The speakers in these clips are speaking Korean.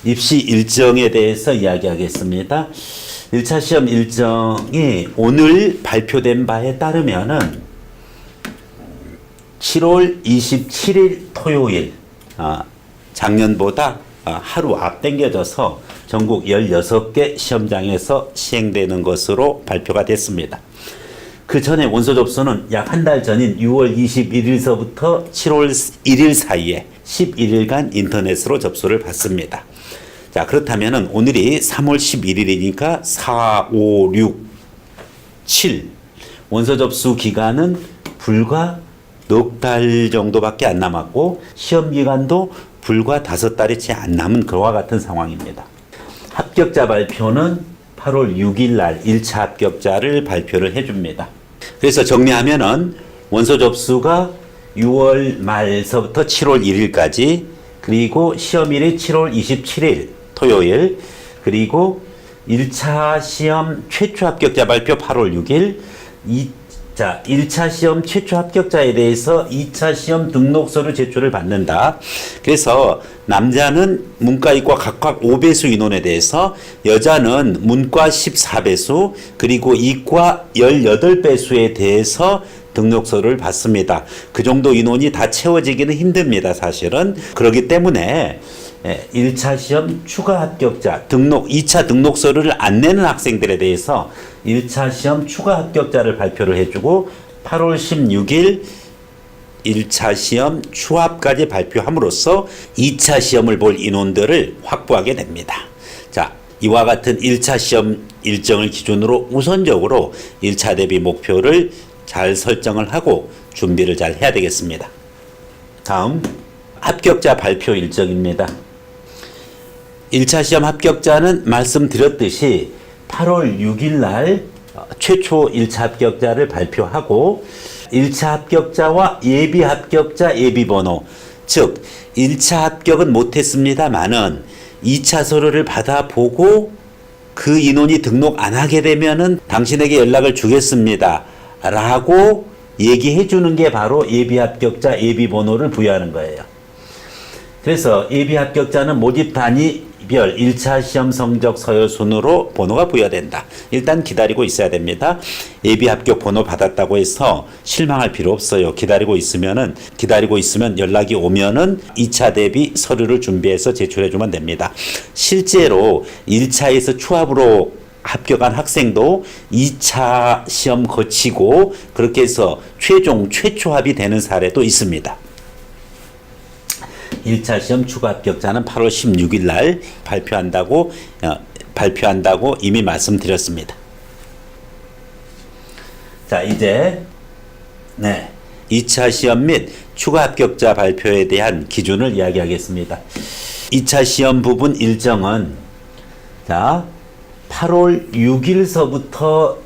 입시 일정에 대해서 이야기하겠습니다. 1차 시험 일정이 오늘 발표된 바에 따르면은 7월 27일 토요일, 작년보다 하루 앞당겨져서 전국 16개 시험장에서 시행되는 것으로 발표가 됐습니다. 그 전에 원서 접수는 약 한 달 전인 6월 21일서부터 7월 1일 사이에 11일간 인터넷으로 접수를 받습니다. 자, 그렇다면은 오늘이 3월 11일이니까 4, 5, 6, 7 원서 접수 기간은 불과 넉 달 정도밖에 안 남았고 시험 기간도 불과 5달이 채 안 남은 그와 같은 상황입니다. 합격자 발표는 8월 6일 날 1차 합격자를 발표를 해줍니다. 그래서 정리하면은 원서 접수가 6월 말서부터 7월 1일까지, 그리고 시험일이 7월 27일 토요일, 그리고 1차 시험 최초 합격자 발표 8월 6일, 1차 시험 최초 합격자에 대해서 2차 시험 등록서를 제출을 받는다. 그래서 남자는 문과, 이과 각각 5배수 인원에 대해서, 여자는 문과 14배수, 그리고 이과 18배수에 대해서 등록서를 받습니다. 그 정도 인원이 다 채워지기는 힘듭니다, 사실은. 그렇기 때문에 1차 시험 추가 합격자 등록, 2차 등록서를 안 내는 학생들에 대해서 1차 시험 추가 합격자를 발표를 해주고 8월 16일 1차 시험 추합까지 발표함으로써 2차 시험을 볼 인원들을 확보하게 됩니다. 자, 이와 같은 1차 시험 일정을 기준으로 우선적으로 1차 대비 목표를 잘 설정을 하고 준비를 잘 해야 되겠습니다. 다음, 합격자 발표 일정입니다. 1차 시험 합격자는 말씀드렸듯이 8월 6일 날 최초 1차 합격자를 발표하고 1차 합격자와 예비 합격자 예비번호, 즉 1차 합격은 못했습니다만은 2차 서류를 받아보고 그 인원이 등록 안 하게 되면은 당신에게 연락을 주겠습니다 라고 얘기해 주는 게 바로 예비 합격자 예비번호를 부여하는 거예요. 그래서 예비 합격자는 모집 단위별 1차 시험 성적 서열 순으로 번호가 부여된다. 일단 기다리고 있어야 됩니다. 예비 합격 번호 받았다고 해서 실망할 필요 없어요. 기다리고 있으면 연락이 오면은 2차 대비 서류를 준비해서 제출해 주면 됩니다. 실제로 1차에서 추합으로 합격한 학생도 2차 시험 거치고 그렇게 해서 최종 최초합이 되는 사례도 있습니다. 1차 시험 추가 합격자는 8월 16일 날 발표한다고 이미 말씀드렸습니다. 자, 이제 2차 시험 및 추가 합격자 발표에 대한 기준을 이야기하겠습니다. 2차 시험 부분 일정은 8월 6일서부터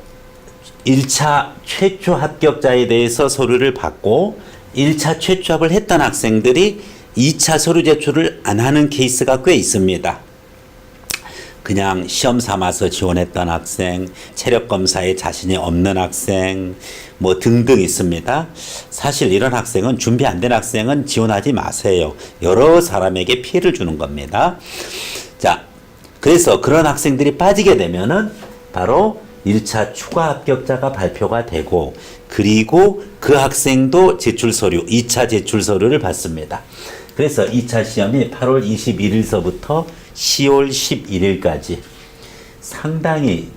1차 최초 합격자에 대해서 서류를 받고 1차 최초합을 했던 학생들이 2차 서류 제출을 안 하는 케이스가 꽤 있습니다. 그냥 시험 삼아서 지원했던 학생, 체력검사에 자신이 없는 학생, 뭐 등등 있습니다. 사실 이런 학생은, 준비 안 된 학생은 지원하지 마세요. 여러 사람에게 피해를 주는 겁니다. 자, 그래서 그런 학생들이 빠지게 되면은 바로 1차 추가 합격자가 발표가 되고, 그리고 그 학생도 제출 서류, 2차 제출 서류를 받습니다. 그래서 2차 시험이 8월 21일서부터 10월 11일까지 상당히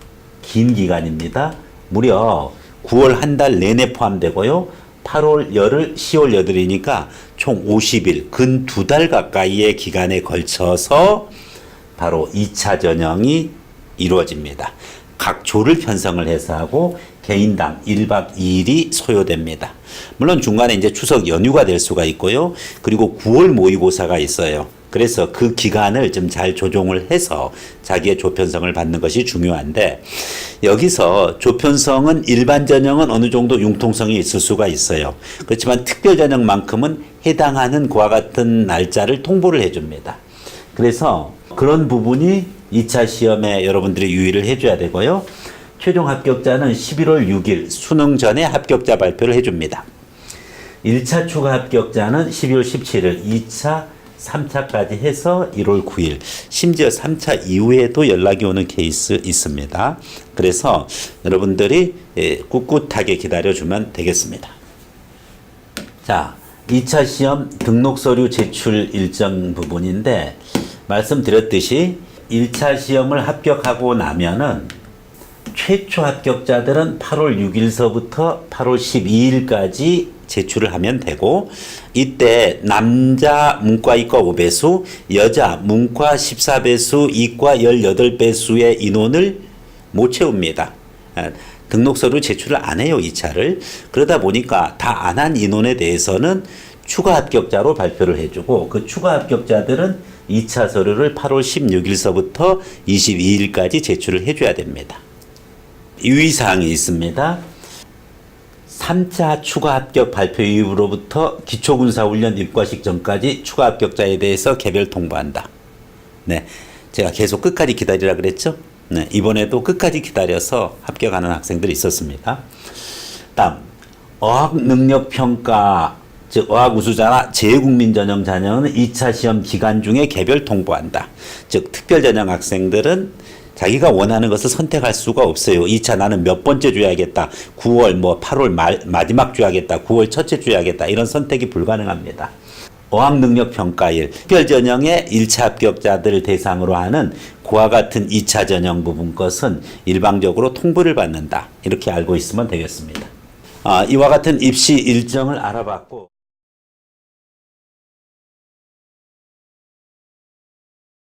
긴 기간입니다. 무려 9월 한 달 내내 포함되고요. 8월 열흘, 10월 8일이니까 총 50일, 근 2달 가까이의 기간에 걸쳐서 바로 2차 전형이 이루어집니다. 각 조를 편성을 해서 하고 개인당 1박 2일이 소요됩니다. 물론 중간에 이제 추석 연휴가 될 수가 있고요. 그리고 9월 모의고사가 있어요. 그래서 그 기간을 좀 잘 조정을 해서 자기의 조편성을 받는 것이 중요한데, 여기서 조편성은 일반 전형은 어느 정도 융통성이 있을 수가 있어요. 그렇지만 특별 전형만큼은 해당하는 그와 같은 날짜를 통보를 해줍니다. 그래서 그런 부분이 2차 시험에 여러분들이 유의를 해줘야 되고요. 최종 합격자는 11월 6일 수능 전에 합격자 발표를 해줍니다. 1차 추가 합격자는 12월 17일, 2차 3차까지 해서 1월 9일, 심지어 3차 이후에도 연락이 오는 케이스 있습니다. 그래서 여러분들이 꿋꿋하게 기다려주면 되겠습니다. 자, 2차 시험 등록 서류 제출 일정 부분인데 말씀드렸듯이 1차 시험을 합격하고 나면은 최초 합격자들은 8월 6일서부터 8월 12일까지 제출을 하면 되고, 이때 남자 문과 이과 5배수, 여자 문과 14배수, 이과 18배수의 인원을 못 채웁니다. 등록 서류 제출을 안 해요, 2차를. 그러다 보니까 다 안 한 인원에 대해서는 추가 합격자로 발표를 해주고, 그 추가 합격자들은 2차 서류를 8월 16일서부터 22일까지 제출을 해줘야 됩니다. 유의사항이 있습니다. 3차 추가 합격 발표 이후로부터 기초군사훈련 입과식 전까지 추가 합격자에 대해서 개별 통보한다. 네, 제가 계속 끝까지 기다리라 그랬죠? 네, 이번에도 끝까지 기다려서 합격하는 학생들이 있었습니다. 다음, 어학능력평가, 즉 어학 우수자나 재외국민 전형 자녀는 2차 시험 기간 중에 개별 통보한다. 즉 특별 전형 학생들은 자기가 원하는 것을 선택할 수가 없어요. 2차 나는 몇 번째 줘야겠다. 9월, 8월 마지막 줘야겠다. 9월 첫째 줘야겠다. 이런 선택이 불가능합니다. 어학능력평가일, 특별전형의 1차 합격자들 대상으로 하는 그와 같은 2차 전형 부분 것은 일방적으로 통보를 받는다. 이렇게 알고 있으면 되겠습니다. 이와 같은 입시 일정을 알아봤고